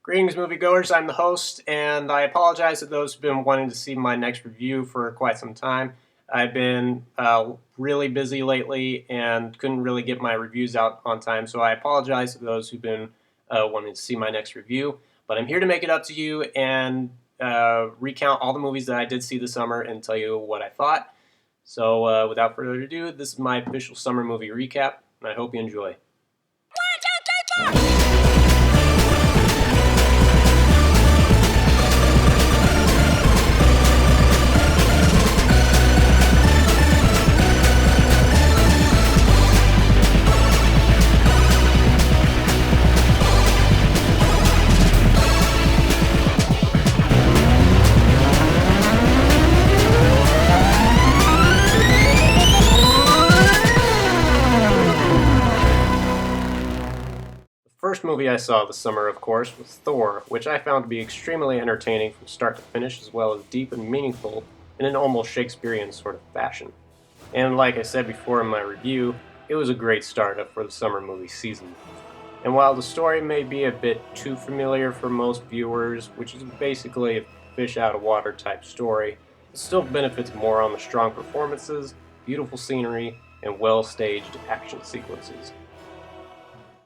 Greetings, moviegoers. I'm the host, and I apologize to those who've been wanting to see my next review for quite some time. I've been really busy lately and couldn't really get my reviews out on time, so I apologize to those who've been wanting to see my next review. But I'm here to make it up to you and recount all the movies that I did see this summer and tell you what I thought. So, without further ado, this is my official summer movie recap, and I hope you enjoy. First movie I saw this summer, of course, was Thor, which I found to be extremely entertaining from start to finish, as well as deep and meaningful in an almost Shakespearean sort of fashion. And like I said before in my review, it was a great startup for the summer movie season. And while the story may be a bit too familiar for most viewers, which is basically a fish out of water type story, it still benefits more on the strong performances, beautiful scenery, and well-staged action sequences.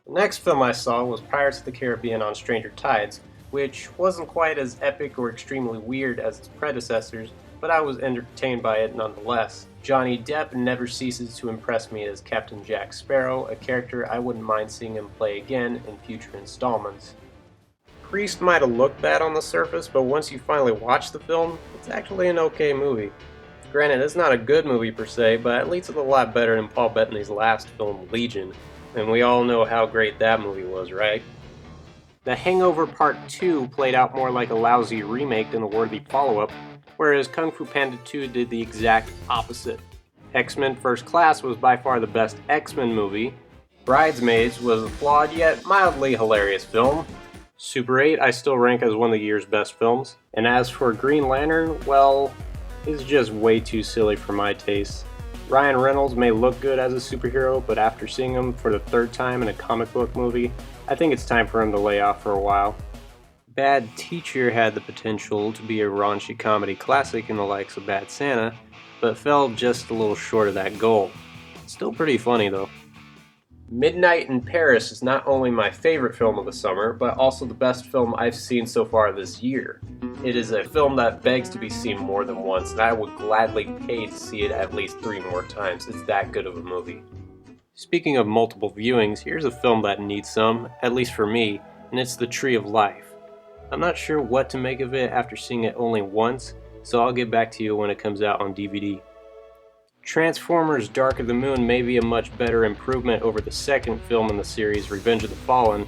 The next film I saw was Pirates of the Caribbean on Stranger Tides, which wasn't quite as epic or extremely weird as its predecessors, but I was entertained by it nonetheless. Johnny Depp never ceases to impress me as Captain Jack Sparrow, a character I wouldn't mind seeing him play again in future installments. Priest might have looked bad on the surface, but once you finally watch the film, it's actually an okay movie. Granted, it's not a good movie per se, but at least it's a lot better than Paul Bettany's last film, Legion. And we all know how great that movie was, right? The Hangover Part 2 played out more like a lousy remake than a worthy follow-up, whereas Kung Fu Panda 2 did the exact opposite. X-Men First Class was by far the best X-Men movie. Bridesmaids was a flawed yet mildly hilarious film. Super 8 I still rank as one of the year's best films. And as for Green Lantern, well, it's just way too silly for my taste. Ryan Reynolds may look good as a superhero, but after seeing him for the third time in a comic book movie, I think it's time for him to lay off for a while. Bad Teacher had the potential to be a raunchy comedy classic in the likes of Bad Santa, but fell just a little short of that goal. Still pretty funny though. Midnight in Paris is not only my favorite film of the summer, but also the best film I've seen so far this year. It is a film that begs to be seen more than once, and I would gladly pay to see it at least 3 more times. It's that good of a movie. Speaking of multiple viewings, here's a film that needs some, at least for me, and it's The Tree of Life. I'm not sure what to make of it after seeing it only once, so I'll get back to you when it comes out on DVD. Transformers Dark of the Moon may be a much better improvement over the second film in the series, Revenge of the Fallen,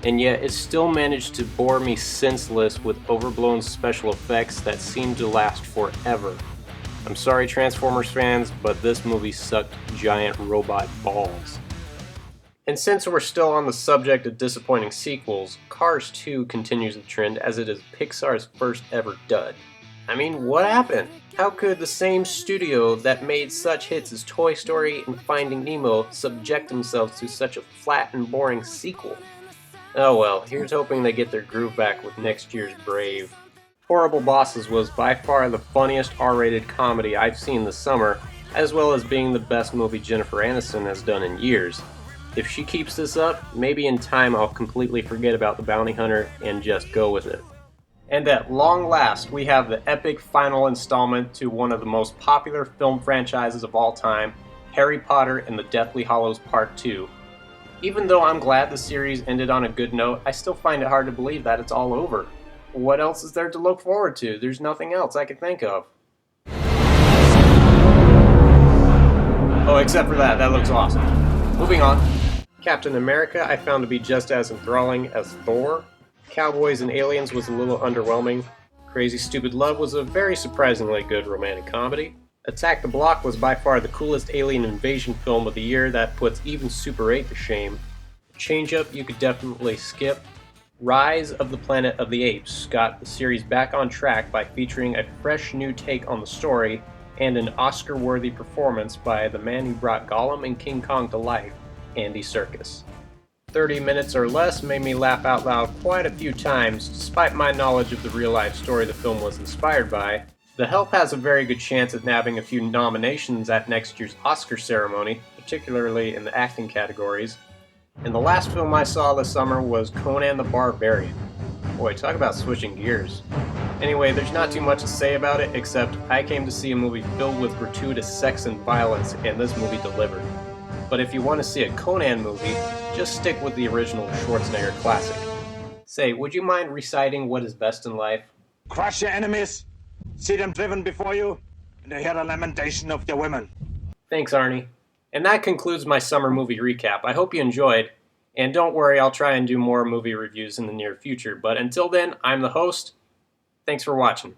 and yet it still managed to bore me senseless with overblown special effects that seem to last forever. I'm sorry Transformers fans, but this movie sucked giant robot balls. And since we're still on the subject of disappointing sequels, Cars 2 continues the trend as it is Pixar's first ever dud. I mean, what happened? How could the same studio that made such hits as Toy Story and Finding Nemo subject themselves to such a flat and boring sequel? Oh well, here's hoping they get their groove back with next year's Brave. Horrible Bosses was by far the funniest R-rated comedy I've seen this summer, as well as being the best movie Jennifer Aniston has done in years. If she keeps this up, maybe in time I'll completely forget about The Bounty Hunter and just go with it. And at long last, we have the epic final installment to one of the most popular film franchises of all time, Harry Potter and the Deathly Hallows Part 2. Even though I'm glad the series ended on a good note, I still find it hard to believe that it's all over. What else is there to look forward to? There's nothing else I can think of. Oh, except for that. That looks awesome. Moving on. Captain America I found to be just as enthralling as Thor. Cowboys and Aliens was a little underwhelming. Crazy Stupid Love was a very surprisingly good romantic comedy. Attack the Block was by far the coolest alien invasion film of the year that puts even Super 8 to shame. Change Up you could definitely skip. Rise of the Planet of the Apes got the series back on track by featuring a fresh new take on the story and an Oscar-worthy performance by the man who brought Gollum and King Kong to life, Andy Serkis. 30 minutes or less made me laugh out loud quite a few times, despite my knowledge of the real-life story the film was inspired by. The Help has a very good chance at nabbing a few nominations at next year's Oscar ceremony, particularly in the acting categories. And the last film I saw this summer was Conan the Barbarian. Boy, talk about switching gears. Anyway, there's not too much to say about it, except I came to see a movie filled with gratuitous sex and violence, and this movie delivered. But if you want to see a Conan movie, just stick with the original Schwarzenegger classic. Say, would you mind reciting what is best in life? Crush your enemies, see them driven before you, and hear the lamentation of their women. Thanks, Arnie. And that concludes my summer movie recap. I hope you enjoyed. And don't worry, I'll try and do more movie reviews in the near future. But until then, I'm the host. Thanks for watching.